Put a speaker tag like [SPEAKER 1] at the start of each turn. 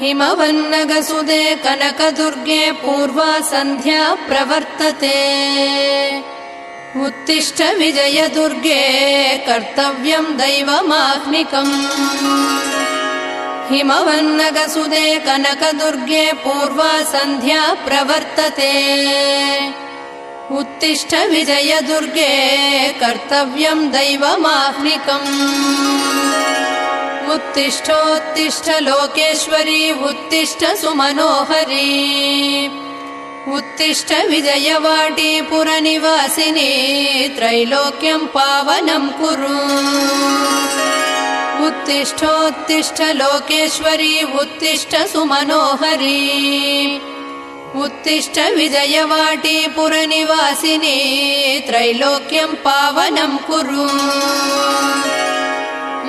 [SPEAKER 1] हिमवन्नगसुदे कनकदुर्गे पूर्वा सन्ध्या प्रवर्तते उत्तिष्ठ विजयदुर्गे कर्तव्यं दैवमाह्निकम् हिमवन्नगसुदे कनकदुर्गे पूर्वा सन्ध्या प्रवर्तते उत्तिष्ठ विजयदुर्गे कर्तव्यं दैवमाह्निकम् उत्तिष्ठोत्तिष्ठ लोकेश्वरी उत्तिष्ठ सुमनोहरी उत्तिष्ठ विजयवाटी पुरनिवासिनी त्रैलोक्यं पावनं कुरु उत्तिष्ठोत्तिष्ठ लोकेश्वरी उत्तिष्ठ सुमनोहरी उत्तिष्ठ विजयवाटी पुरनिवासिनी त्रैलोक्यं पावनं कुरु।